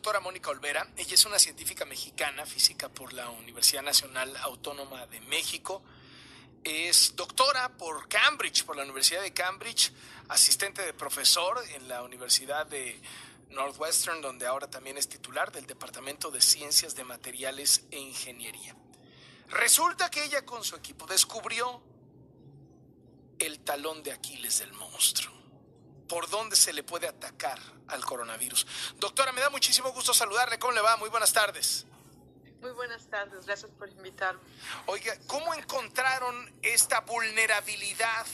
doctora Mónica Olvera. Ella es una científica mexicana, física por la Universidad Nacional Autónoma de México. Es doctora por Cambridge, por la Universidad de Cambridge, asistente de profesor en la Universidad de Northwestern, donde ahora también es titular del Departamento de Ciencias de Materiales e Ingeniería. Resulta que ella con su equipo descubrió el talón de Aquiles del monstruo, por dónde se le puede atacar al coronavirus. Doctora, me da muchísimo gusto saludarle. ¿Cómo le va? Muy buenas tardes. Muy buenas tardes, gracias por invitarme. Oiga, ¿cómo encontraron esta vulnerabilidad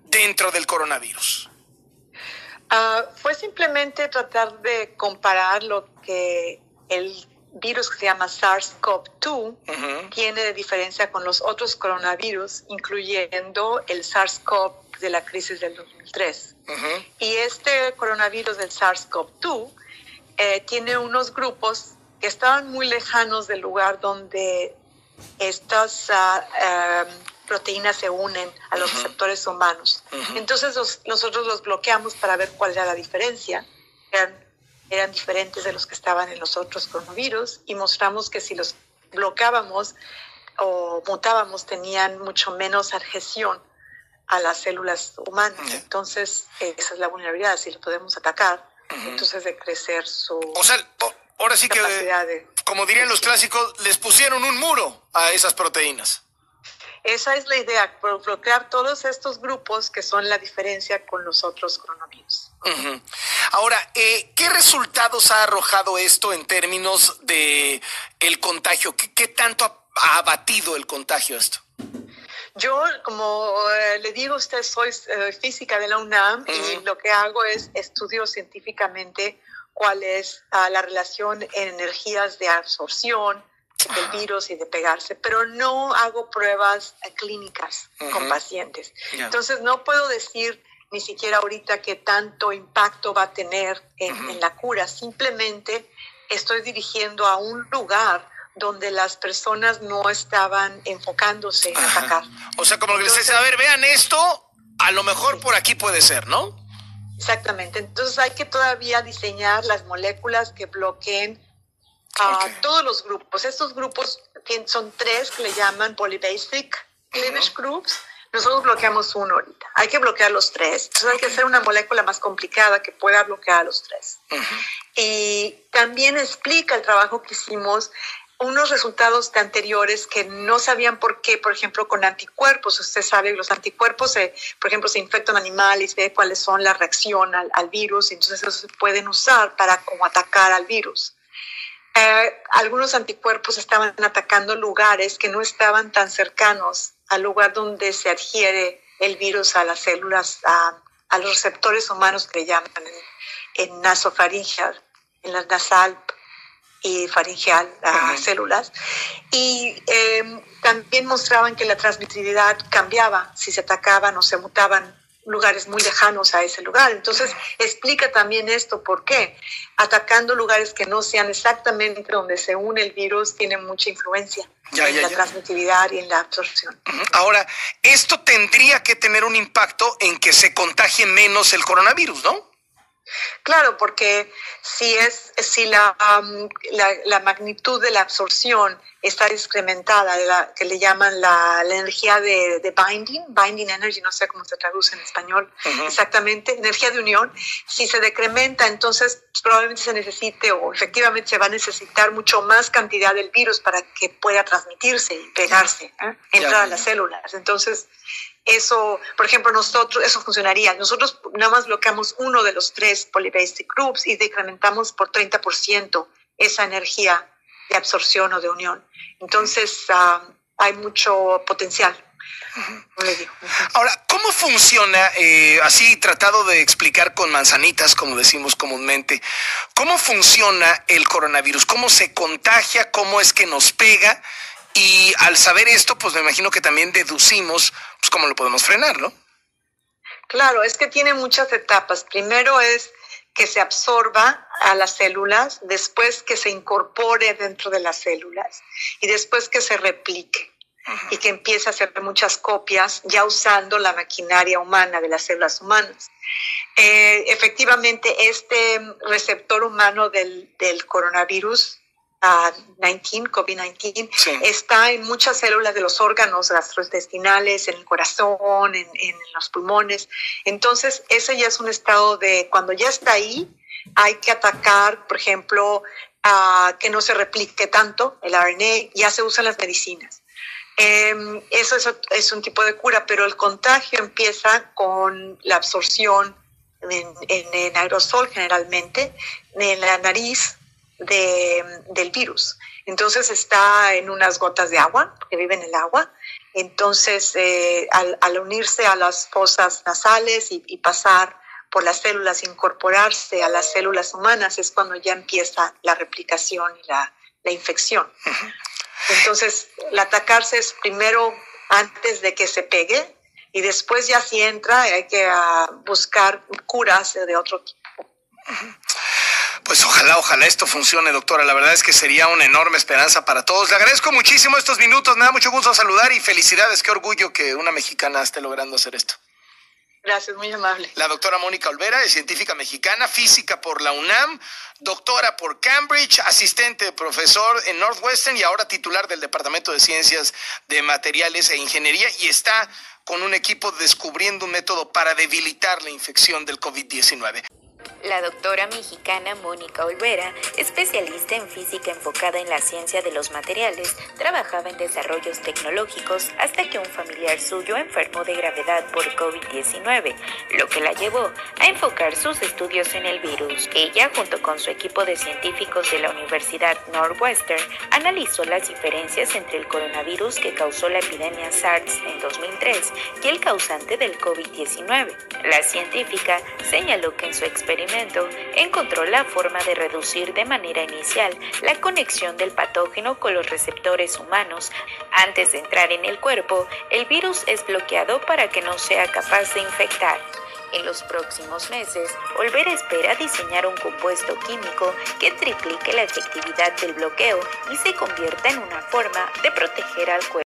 dentro del coronavirus? Fue simplemente tratar de comparar lo que el virus que se llama SARS-CoV-2 tiene de diferencia con los otros coronavirus, incluyendo el SARS-CoV de la crisis del 2003. Y este coronavirus del SARS-CoV-2 tiene unos grupos que estaban muy lejanos del lugar donde estas proteínas se unen a los receptores humanos. Entonces nosotros los bloqueamos para ver cuál era la diferencia. Eran diferentes de los que estaban en los otros coronavirus y mostramos que si los bloqueábamos o mutábamos tenían mucho menos adhesión a las células humanas. Entonces esa es la vulnerabilidad. Si lo podemos atacar, entonces de crecer su... O sea, ahora sí que, como dirían los clásicos, les pusieron un muro a esas proteínas. Esa es la idea, bloquear todos estos grupos que son la diferencia con los otros coronavirus. Ahora, ¿qué resultados ha arrojado esto en términos de el contagio? ¿Qué tanto ha abatido el contagio esto? Yo, como le digo a usted, soy física de la UNAM y lo que hago es estudio científicamente cuál es la relación en energías de absorción del virus y de pegarse, pero no hago pruebas clínicas con pacientes. Entonces no puedo decir ni siquiera ahorita qué tanto impacto va a tener en la cura. Simplemente estoy dirigiendo a un lugar donde las personas no estaban enfocándose en atacar. O sea, como que les dice, a ver, vean esto, a lo mejor por aquí puede ser, ¿no? Exactamente. Entonces hay que todavía diseñar las moléculas que bloqueen todos los grupos. Estos grupos son 3 que le llaman polybasic cleavage groups. Nosotros bloqueamos uno ahorita. Hay que bloquear los 3. Entonces hay que hacer una molécula más complicada que pueda bloquear a los 3. Y también explica el trabajo que hicimos unos resultados anteriores que no sabían por qué, por ejemplo, con anticuerpos. Usted sabe, los anticuerpos, por ejemplo, se infectan animales, ve cuáles son la reacción al virus, y entonces esos se pueden usar para como atacar al virus. Algunos anticuerpos estaban atacando lugares que no estaban tan cercanos al lugar donde se adhiere el virus a las células, a los receptores humanos que le llaman en nasofaringeal, en la nasal y faringeal células. Y también mostraban que la transmisibilidad cambiaba si se atacaban o se mutaban lugares muy lejanos a ese lugar. Entonces explica también esto, por qué atacando lugares que no sean exactamente donde se une el virus tiene mucha influencia en la transmisibilidad y en la absorción. Ahora, esto tendría que tener un impacto en que se contagie menos el coronavirus, ¿no? Claro, porque si la magnitud de la absorción está incrementada, que le llaman la energía de binding energy, no sé cómo se traduce en español exactamente, energía de unión, si se decrementa, entonces probablemente se necesite o efectivamente se va a necesitar mucho más cantidad del virus para que pueda transmitirse y pegarse, entrar a las células. Entonces, eso, por ejemplo, eso funcionaría. Nosotros nada más bloqueamos uno de los 3 polybasic groups y decrementamos por 30% esa energía de absorción o de unión. Entonces, hay mucho potencial. Ahora, ¿cómo funciona, así tratado de explicar con manzanitas, como decimos comúnmente, cómo funciona el coronavirus? ¿Cómo se contagia? ¿Cómo es que nos pega? Y al saber esto, pues me imagino que también deducimos pues cómo lo podemos frenar, ¿no? Claro, es que tiene muchas etapas. Primero es que se absorba a las células, después que se incorpore dentro de las células y después que se replique. y que empieza a hacer muchas copias ya usando la maquinaria humana de las células humanas. Efectivamente, este receptor humano del coronavirus COVID-19, sí, está en muchas células de los órganos gastrointestinales, en el corazón, en los pulmones. Entonces, ese ya es un estado de, cuando ya está ahí, hay que atacar, por ejemplo, que no se replique tanto el RNA, ya se usan las medicinas. Eso es un tipo de cura, pero el contagio empieza con la absorción en aerosol generalmente, en la nariz del virus. Entonces está en unas gotas de agua, que vive en el agua. Entonces, al unirse a las fosas nasales y pasar por las células, incorporarse a las células humanas, es cuando ya empieza la replicación y la infección. Entonces, el atacarse es primero antes de que se pegue, y después ya si entra hay que buscar curas de otro tipo. Pues ojalá esto funcione, doctora. La verdad es que sería una enorme esperanza para todos. Le agradezco muchísimo estos minutos. Me da mucho gusto saludar y felicidades. Qué orgullo que una mexicana esté logrando hacer esto. Gracias, muy amable. La doctora Mónica Olvera es científica mexicana, física por la UNAM, doctora por Cambridge, asistente de profesor en Northwestern y ahora titular del Departamento de Ciencias de Materiales e Ingeniería, y está con un equipo descubriendo un método para debilitar la infección del COVID-19. La doctora mexicana Mónica Olvera, especialista en física enfocada en la ciencia de los materiales, trabajaba en desarrollos tecnológicos hasta que un familiar suyo enfermó de gravedad por COVID-19, lo que la llevó a enfocar sus estudios en el virus. Ella, junto con su equipo de científicos de la Universidad Northwestern, analizó las diferencias entre el coronavirus que causó la epidemia SARS en 2003 y el causante del COVID-19. La científica señaló que en su experimento encontró la forma de reducir de manera inicial la conexión del patógeno con los receptores humanos. Antes de entrar en el cuerpo, el virus es bloqueado para que no sea capaz de infectar. En los próximos meses, Olvera espera diseñar un compuesto químico que triplique la efectividad del bloqueo y se convierta en una forma de proteger al cuerpo.